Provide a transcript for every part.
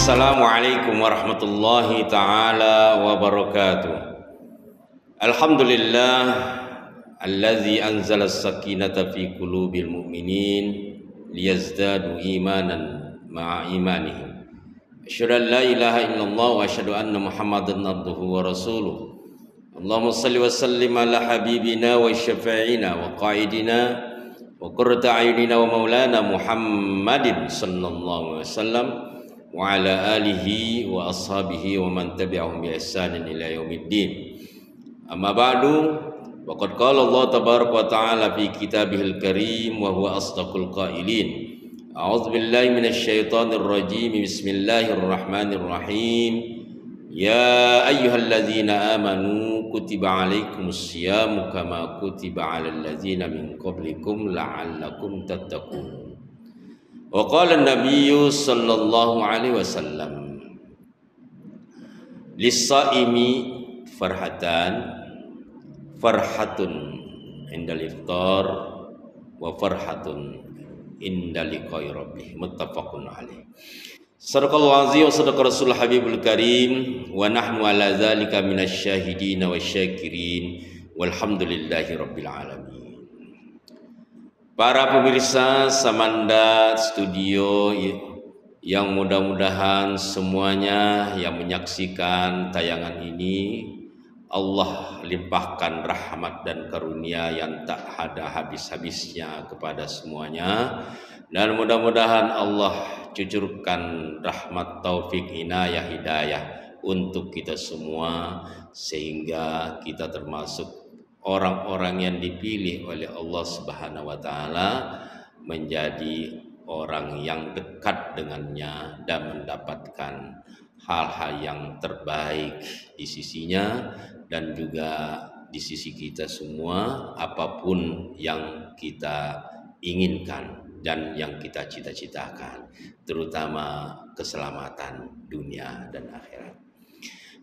Assalamualaikum warahmatullahi ta'ala wabarakatuh. Alhamdulillah allazi anzala as-sakinata fi qulubil mu'minin liyazdadu imanan ma'a imanihim. Asyhadu an la ilaha illallah wa asyhadu anna Muhammadan abduhu wa rasuluh. Allahumma shalli wa sallim ala habibina wa syafi'ina wa qaidina wa qurrata a'yunina wa maulana Muhammadin sallallahu alaihi wasallam wa ala alihi wa ashabihi wa man tabi'ahum bi ihsanin ila yaumiddin. Amma ba'du, waqad qala Allah tabaraka wa ta'ala fi kitabihil karim wa huwa asdaqul qailin. A'udzu billahi minasy syaithanir rajim. Bismillahirrahmanirrahim. Ya ayyuhalladzina amanu kutiba alaikumus syiyamu kama kutiba alal ladzina min qablikum la'allakum tattaqun. Wa qala an-nabiyyu sallallahu alaihi wasallam lis-shaimi farhatun indal iftar wa farhatun inda liqa'i rabbih, muttafaqun alaih. Sadaqallahu azim wa sadaqa rasul habibul karim wa nahnu ala dzalika minasy syahidin wasyakirin walhamdulillahi rabbil alamin. Para pemirsa Samanda Studio yang mudah-mudahan semuanya yang menyaksikan tayangan ini Allah limpahkan rahmat dan karunia yang tak ada habis-habisnya kepada semuanya, dan mudah-mudahan Allah cucurkan rahmat, taufik, inayah, hidayah untuk kita semua sehingga kita termasuk orang-orang yang dipilih oleh Allah Subhanahu wa taala menjadi orang yang dekat dengannya dan mendapatkan hal-hal yang terbaik di sisinya dan juga di sisi kita semua, apapun yang kita inginkan dan yang kita cita-citakan, terutama keselamatan dunia dan akhirat.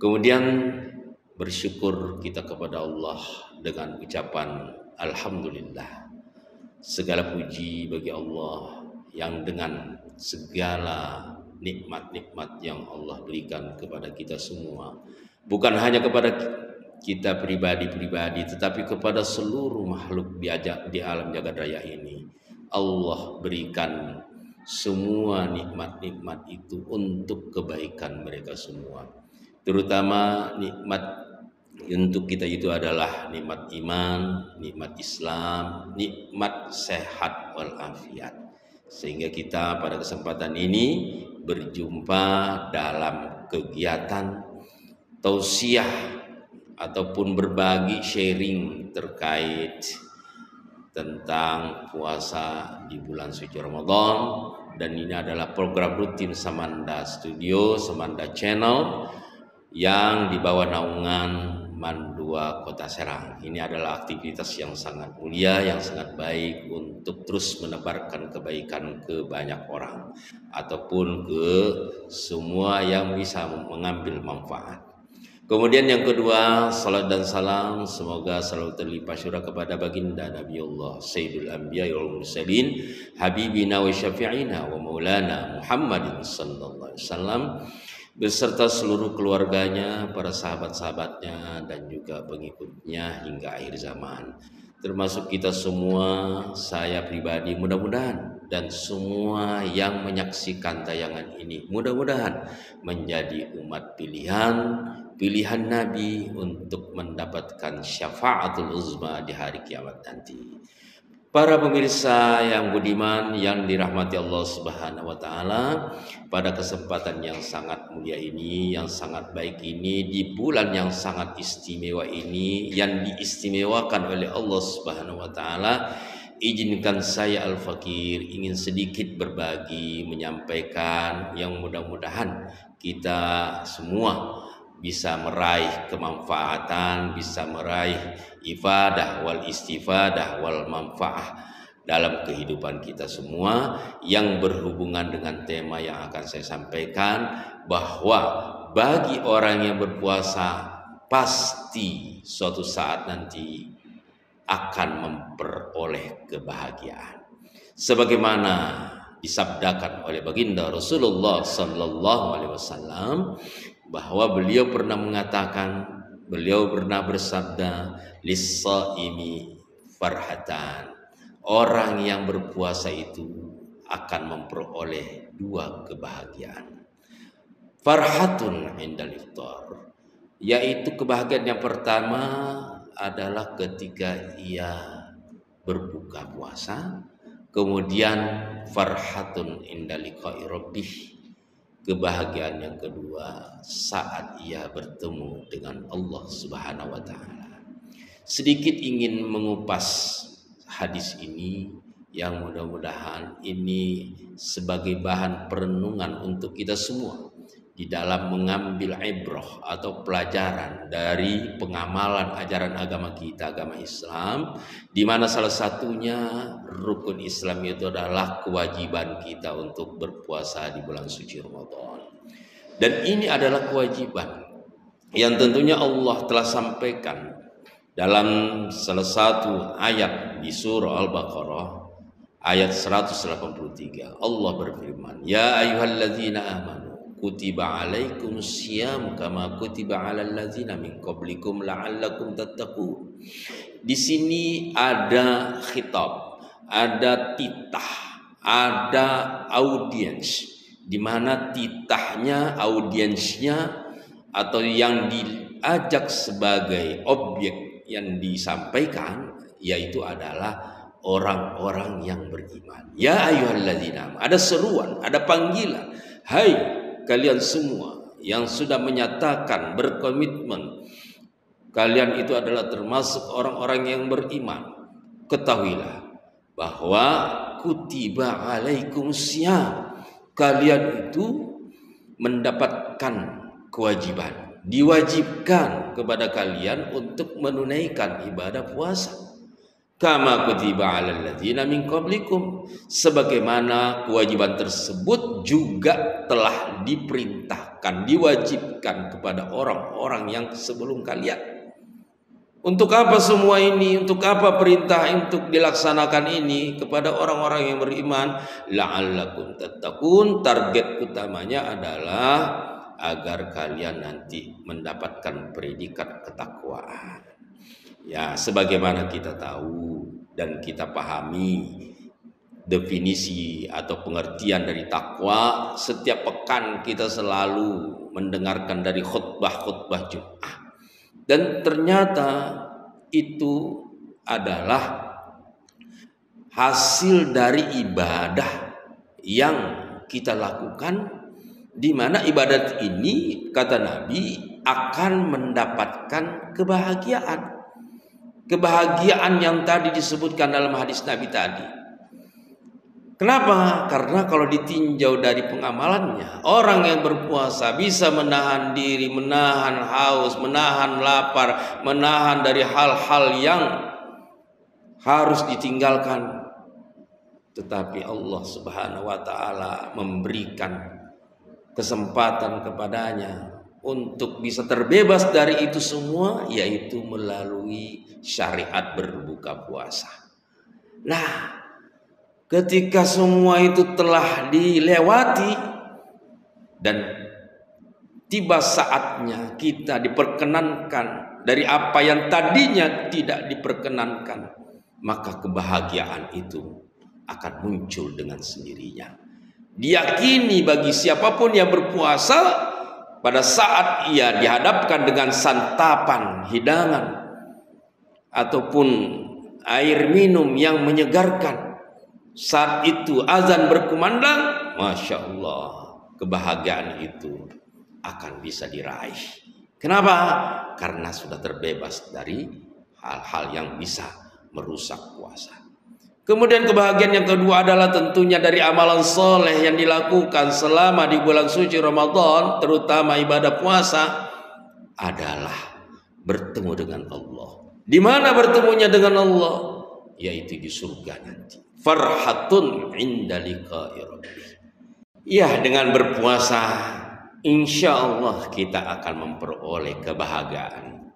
Kemudian bersyukur kita kepada Allah dengan ucapan alhamdulillah. Segala puji bagi Allah yang dengan segala nikmat-nikmat yang Allah berikan kepada kita semua, bukan hanya kepada kita pribadi-pribadi, tetapi kepada seluruh makhluk di alam jagat raya ini. Allah berikan semua nikmat-nikmat itu untuk kebaikan mereka semua, terutama nikmat untuk kita itu adalah nikmat iman, nikmat Islam, nikmat sehat walafiat. Sehingga kita pada kesempatan ini berjumpa dalam kegiatan tausiah ataupun berbagi sharing terkait tentang puasa di bulan suci Ramadan, dan ini adalah program rutin Samanda Studio, Samanda Channel yang di bawah naungan Mandua Kota Serang. Ini adalah aktivitas yang sangat mulia, yang sangat baik untuk terus menebarkan kebaikan ke banyak orang ataupun ke semua yang bisa mengambil manfaat. Kemudian yang kedua, salat dan salam semoga selalu terlimpah syurga kepada baginda Nabiullah Sayyidul Anbiya wal Mursalin, habibina wa syafi'ina wa maulana Muhammadin sallallahu alaihi wasallam beserta seluruh keluarganya, para sahabat-sahabatnya dan juga pengikutnya hingga akhir zaman. Termasuk kita semua, saya pribadi mudah-mudahan dan semua yang menyaksikan tayangan ini mudah-mudahan menjadi umat pilihan Nabi untuk mendapatkan syafaatul uzma di hari kiamat nanti. Para pemirsa yang budiman yang dirahmati Allah Subhanahu wa taala, pada kesempatan yang sangat mulia ini, yang sangat baik ini, di bulan yang sangat istimewa ini, yang diistimewakan oleh Allah Subhanahu wa taala, izinkan saya Al-Fakir ingin sedikit berbagi, menyampaikan yang mudah-mudahan kita semua bisa meraih kemanfaatan, bisa meraih ifadah wal istifadah wal manfaah dalam kehidupan kita semua, yang berhubungan dengan tema yang akan saya sampaikan, bahwa bagi orang yang berpuasa pasti suatu saat nanti akan memperoleh kebahagiaan. Sebagaimana disabdakan oleh baginda Rasulullah sallallahu alaihi wasallam bahwa beliau pernah mengatakan, beliau pernah bersabda, lis-shaimi farhatan. Orang yang berpuasa itu akan memperoleh dua kebahagiaan. Farhatun indal iftar, yaitu kebahagiaan yang pertama adalah ketika ia berbuka puasa. Kemudian farhatun indal liqa'i rabbih, kebahagiaan yang kedua saat ia bertemu dengan Allah Subhanahu wa taala. Sedikit ingin mengupas hadis ini yang mudah-mudahan ini sebagai bahan perenungan untuk kita semua di dalam mengambil ibrah atau pelajaran dari pengamalan ajaran agama kita, agama Islam, di mana salah satunya rukun Islam itu adalah kewajiban kita untuk berpuasa di bulan suci Ramadan. Dan ini adalah kewajiban yang tentunya Allah telah sampaikan dalam salah satu ayat di surah Al-Baqarah ayat 183. Allah berfirman, ya ayyuhalladzina amanu kutiba alaikumusiyam kama kutiba alal ladzina min qablikum la'allakum tattaqun. Di sini ada khitab, ada titah, ada audiens, di mana titahnya, audiensnya atau yang diajak sebagai objek yang disampaikan yaitu adalah orang-orang yang beriman. Ya ayyuhalladzina, ada seruan, ada panggilan, hai kalian semua yang sudah menyatakan berkomitmen kalian itu adalah termasuk orang-orang yang beriman, ketahuilah bahwa kutiba alaikumusiyam, kalian itu mendapatkan kewajiban, diwajibkan kepada kalian untuk menunaikan ibadah puasa. Kama kutiba alal ladzina min qablikum, sebagaimana kewajiban tersebut juga telah diperintahkan, diwajibkan kepada orang-orang yang sebelum kalian. Untuk apa semua ini? Untuk apa perintah untuk dilaksanakan ini kepada orang-orang yang beriman? La'allakum tattaqun, target utamanya adalah agar kalian nanti mendapatkan predikat ketakwaan. Ya, sebagaimana kita tahu dan kita pahami definisi atau pengertian dari takwa, setiap pekan kita selalu mendengarkan dari khutbah-khutbah Jumat. Dan ternyata itu adalah hasil dari ibadah yang kita lakukan, di mana ibadat ini kata Nabi akan mendapatkan kebahagiaan. Kebahagiaan yang tadi disebutkan dalam hadis Nabi tadi. Kenapa? Karena kalau ditinjau dari pengamalannya, orang yang berpuasa bisa menahan diri, menahan haus, menahan lapar, menahan dari hal-hal yang harus ditinggalkan. Tetapi Allah Subhanahu wa taala memberikan kesempatan kepadanya untuk bisa terbebas dari itu semua, yaitu melalui syariat berbuka puasa. Nah, ketika semua itu telah dilewati dan tiba saatnya kita diperkenankan dari apa yang tadinya tidak diperkenankan, maka kebahagiaan itu akan muncul dengan sendirinya. Diyakini bagi siapapun yang berpuasa, pada saat ia dihadapkan dengan santapan, hidangan, ataupun air minum yang menyegarkan, saat itu azan berkumandang, Masya Allah, kebahagiaan itu akan bisa diraih. Kenapa? Karena sudah terbebas dari hal-hal yang bisa merusak puasa. Kemudian kebahagiaan yang kedua adalah tentunya dari amalan soleh yang dilakukan selama di bulan suci Ramadan, terutama ibadah puasa, adalah bertemu dengan Allah. Di mana bertemunya dengan Allah? Yaitu di surga nanti. Farhatun inda liqa'i rabbih. Ya, dengan berpuasa insya Allah kita akan memperoleh kebahagiaan.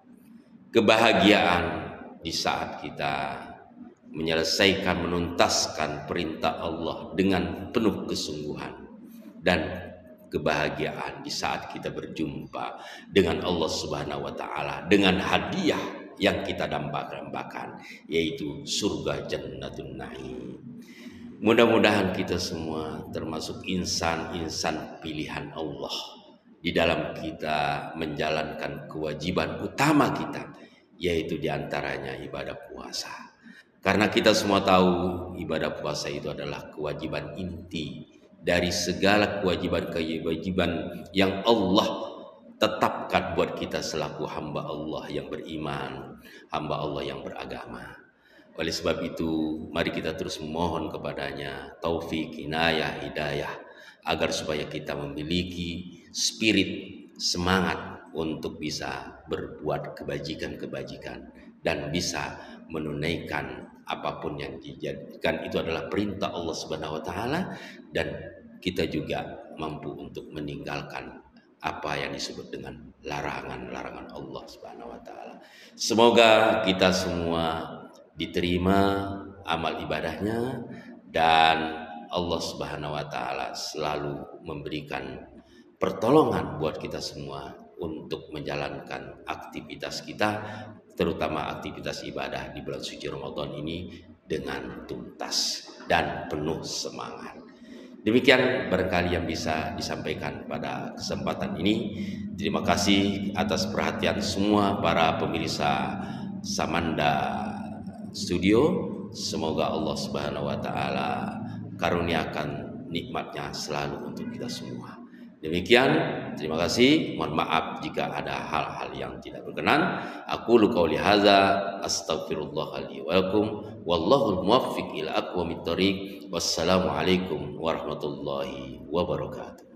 Kebahagiaan di saat kita menyelesaikan, menuntaskan perintah Allah dengan penuh kesungguhan dan kebahagiaan di saat kita berjumpa dengan Allah Subhanahu wa taala dengan hadiah yang kita dambakan, yaitu surga Jannatun Na'im. Mudah-mudahan kita semua termasuk insan-insan pilihan Allah di dalam kita menjalankan kewajiban utama kita, yaitu diantaranya ibadah puasa. Karena kita semua tahu ibadah puasa itu adalah kewajiban inti dari segala kewajiban-kewajiban yang Allah tetapkan buat kita selaku hamba Allah yang beriman, hamba Allah yang beragama. Oleh sebab itu, mari kita terus memohon kepadanya taufik, inayah, hidayah, agar supaya kita memiliki spirit, semangat untuk bisa berbuat kebajikan-kebajikan dan bisa menunaikan apapun yang dijadikan itu adalah perintah Allah Subhanahu wa taala, dan kita juga mampu untuk meninggalkan apa yang disebut dengan larangan-larangan Allah Subhanahu wa taala. Semoga kita semua diterima amal ibadahnya dan Allah Subhanahu wa taala selalu memberikan pertolongan buat kita semua untuk menjalankan aktivitas kita, terutama aktivitas ibadah di bulan suci Ramadan ini dengan tuntas dan penuh semangat. Demikian barangkali yang bisa disampaikan pada kesempatan ini. Terima kasih atas perhatian semua para pemirsa Samanda Studio. Semoga Allah Subhanahu wa taala karuniakan nikmatnya selalu untuk kita semua. Demikian, terima kasih. Mohon maaf jika ada hal-hal yang tidak berkenan. Aku qauli hadza astaghfirullah li wa lakum wallahul muwaffiq ila aqwamit thoriq. Wassalamualaikum warahmatullahi wabarakatuh.